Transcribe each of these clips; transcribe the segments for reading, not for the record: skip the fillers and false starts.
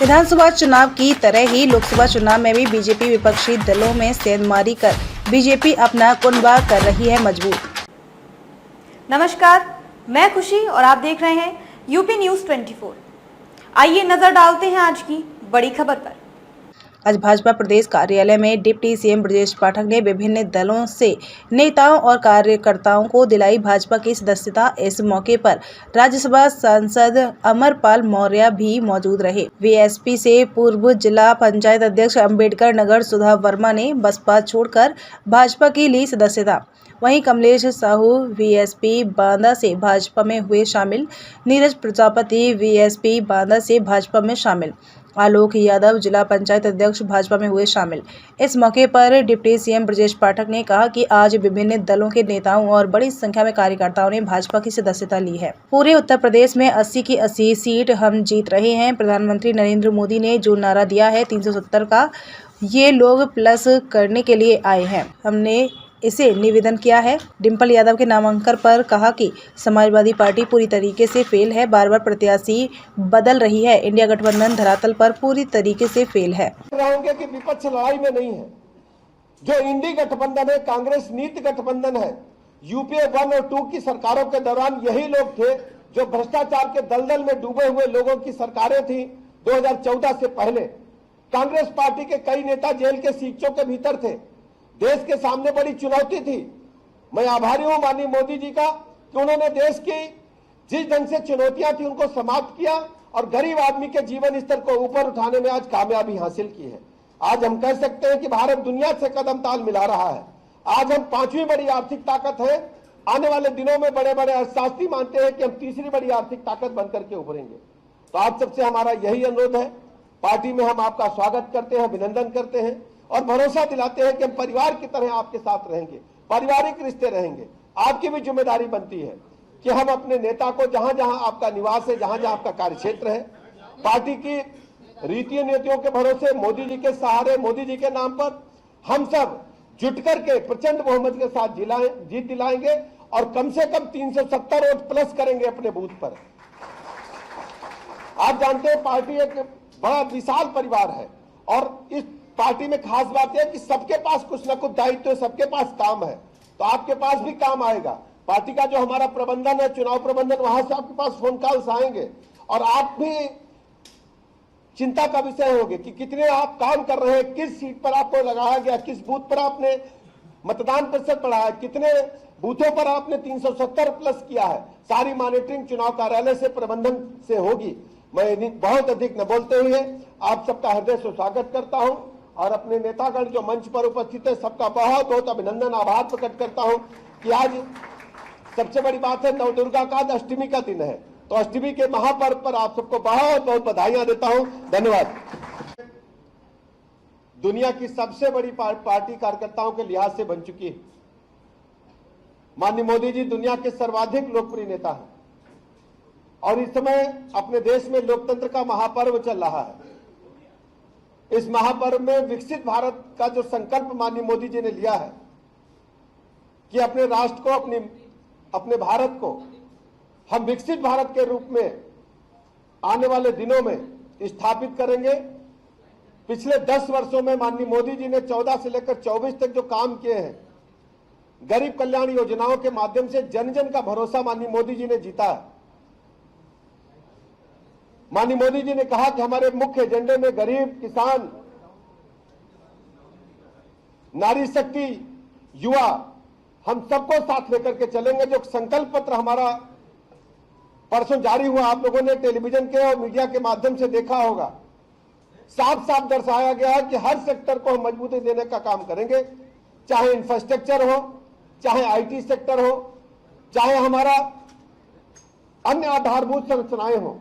विधानसभा चुनाव की तरह ही लोकसभा चुनाव में भी बीजेपी विपक्षी दलों में सेंधमारी कर बीजेपी अपना कुनबा कर रही है मजबूत। नमस्कार, मैं खुशी और आप देख रहे हैं यूपी न्यूज़ 24। आइए नजर डालते हैं आज की बड़ी खबर पर। आज भाजपा प्रदेश कार्यालय में डिप्टी सीएम ब्रजेश पाठक ने विभिन्न दलों से नेताओं और कार्यकर्ताओं को दिलाई भाजपा की सदस्यता। इस मौके पर राज्यसभा सांसद अमरपाल मौर्य भी मौजूद रहे। वीएसपी से पूर्व जिला पंचायत अध्यक्ष अंबेडकर नगर सुधा वर्मा ने बसपा छोड़कर भाजपा की ली सदस्यता। वहीं कमलेश साहू वीएसपी बांदा से भाजपा में हुए शामिल। नीरज प्रजापति वीएसपी बांदा से भाजपा में शामिल। आलोक यादव जिला पंचायत अध्यक्ष भाजपा में हुए शामिल। इस मौके पर डिप्टी सीएम ब्रजेश पाठक ने कहा कि आज विभिन्न दलों के नेताओं और बड़ी संख्या में कार्यकर्ताओं ने भाजपा की सदस्यता ली है। पूरे उत्तर प्रदेश में 80 की 80 सीट हम जीत रहे हैं। प्रधानमंत्री नरेंद्र मोदी ने जो नारा दिया है 370 का, ये लोग प्लस करने के लिए आए हैं। हमने इसे निवेदन किया है। डिम्पल यादव के नामांकन पर कहा कि समाजवादी पार्टी पूरी तरीके से फेल है, बार बार प्रत्याशी बदल रही है। इंडिया गठबंधन धरातल पर पूरी तरीके से फेल है। रहेंगे कि विपक्ष लड़ाई में नहीं है। जो इंडी गठबंधन है, कांग्रेस नीति गठबंधन है, यूपीए 1 और 2 की सरकारों के दौरान यही लोग थे जो भ्रष्टाचार के दलदल में डूबे हुए लोगों की सरकारें थी। 2014 से पहले कांग्रेस पार्टी के कई नेता जेल के सीटों के भीतर थे। देश के सामने बड़ी चुनौती थी। मैं आभारी हूं माननीय मोदी जी का कि उन्होंने देश की जिस ढंग से चुनौतियां थी उनको समाप्त किया और गरीब आदमी के जीवन स्तर को ऊपर उठाने में आज कामयाबी हासिल की है। आज हम कह सकते हैं कि भारत दुनिया से कदम ताल मिला रहा है। आज हम 5वीं बड़ी आर्थिक ताकत है। आने वाले दिनों में बड़े बड़े अर्थशास्त्री मानते हैं कि हम 3री बड़ी आर्थिक ताकत बनकर के उभरेंगे। तो आप सबसे हमारा यही अनुरोध है। पार्टी में हम आपका स्वागत करते हैं, अभिनंदन करते हैं और भरोसा दिलाते हैं कि हम परिवार की तरह आपके साथ रहेंगे, पारिवारिक रिश्ते रहेंगे। आपकी भी जिम्मेदारी बनती है कि हम अपने नेता को जहां जहां आपका निवास है, जहां जहां आपका कार्यक्षेत्र है, पार्टी की रीति नीतियों के भरोसे, मोदी जी के सहारे, मोदी जी के नाम पर हम सब जुट करके प्रचंड बहुमत के साथ जीत दिलाएंगे और कम से कम 370 वोट प्लस करेंगे अपने बूथ पर। आप जानते हैं पार्टी एक बड़ा विशाल परिवार है और इस पार्टी में खास बात है कि सबके पास कुछ ना कुछ दायित्व है, सबके पास काम है। तो आपके पास भी काम आएगा। पार्टी का जो हमारा प्रबंधन है, चुनाव प्रबंधन, वहां से आपके पास फोन कॉल्स आएंगे और आप भी चिंता का विषय होगे कि कितने आप काम कर रहे हैं, किस सीट पर आपको लगाया गया, किस बूथ पर आपने मतदान प्रतिशत बढ़ाया, कितने बूथों पर आपने 370 प्लस किया है। सारी मॉनिटरिंग चुनाव कार्यालय से, प्रबंधन से होगी। मैं बहुत अधिक न बोलते हुए आप सबका हृदय से स्वागत करता हूं और अपने नेतागण जो मंच पर उपस्थित है सबका बहुत बहुत अभिनंदन, आभार प्रकट करता हूं कि आज सबसे बड़ी बात है नवदुर्गा का आज अष्टमी का दिन है। तो अष्टमी के महापर्व पर आप सबको बहुत बहुत बधाइयां देता हूं। धन्यवाद। दुनिया की सबसे बड़ी पार्टी कार्यकर्ताओं के लिहाज से बन चुकी है। माननीय मोदी जी दुनिया के सर्वाधिक लोकप्रिय नेता हैं और इस समय अपने देश में लोकतंत्र का महापर्व चल रहा है। इस महापर्व में विकसित भारत का जो संकल्प माननीय मोदी जी ने लिया है कि अपने राष्ट्र को, अपने भारत को हम विकसित भारत के रूप में आने वाले दिनों में स्थापित करेंगे। पिछले 10 वर्षों में माननीय मोदी जी ने 14 से लेकर 24 तक जो काम किए हैं, गरीब कल्याण योजनाओं के माध्यम से जन जन का भरोसा माननीय मोदी जी ने जीता है। माननीय मोदी जी ने कहा कि हमारे मुख्य एजेंडे में गरीब, किसान, नारी शक्ति, युवा, हम सबको साथ लेकर के चलेंगे। जो संकल्प पत्र हमारा परसों जारी हुआ, आप लोगों ने टेलीविजन के और मीडिया के माध्यम से देखा होगा। साफ साफ दर्शाया गया है कि हर सेक्टर को हम मजबूती देने का काम करेंगे, चाहे इंफ्रास्ट्रक्चर हो, चाहे आईटी सेक्टर हो, चाहे हमारा अन्य आधारभूत संरचनाएं हो।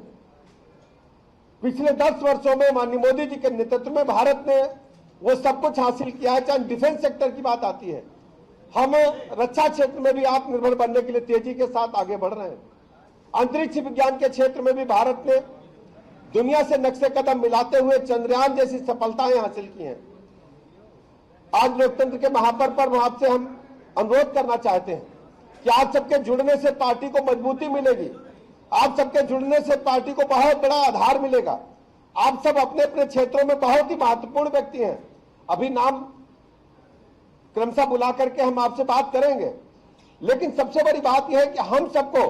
पिछले 10 वर्षों में माननीय मोदी जी के नेतृत्व में भारत ने वो सब कुछ हासिल किया है। चाहे डिफेंस सेक्टर की बात आती है, हम रक्षा क्षेत्र में भी आत्मनिर्भर बनने के लिए तेजी के साथ आगे बढ़ रहे हैं। अंतरिक्ष विज्ञान के क्षेत्र में भी भारत ने दुनिया से नक्शे कदम मिलाते हुए चंद्रयान जैसी सफलताएं हासिल की हैं। आज लोकतंत्र के महापर्व पर आपसे हम अनुरोध करना चाहते हैं कि आप सबके जुड़ने से पार्टी को मजबूती मिलेगी। आप सबके जुड़ने से पार्टी को बहुत बड़ा आधार मिलेगा। आप सब अपने अपने क्षेत्रों में बहुत ही महत्वपूर्ण व्यक्ति हैं। अभी नाम क्रमशः बुला करके हम आपसे बात करेंगे, लेकिन सबसे बड़ी बात यह है कि हम सबको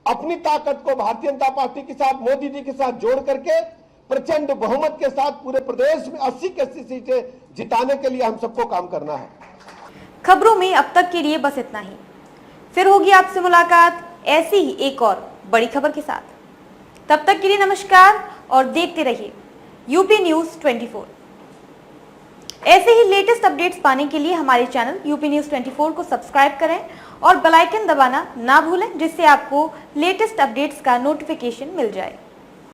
अपनी ताकत को भारतीय जनता पार्टी के साथ, मोदी जी के साथ जोड़ करके प्रचंड बहुमत के साथ पूरे प्रदेश में 80 की 80 सीटें जिताने के लिए हम सबको काम करना है। खबरों में अब तक के लिए बस इतना ही। फिर होगी आपसे मुलाकात ऐसी ही एक और बड़ी खबर के साथ। तब तक के लिए नमस्कार और देखते रहिए यूपी न्यूज़ 24। ऐसे ही लेटेस्ट अपडेट्स पाने के लिए हमारे चैनल यूपी न्यूज़ 24 को सब्सक्राइब करें और बेल आइकन दबाना ना भूलें, जिससे आपको लेटेस्ट अपडेट्स का नोटिफिकेशन मिल जाए।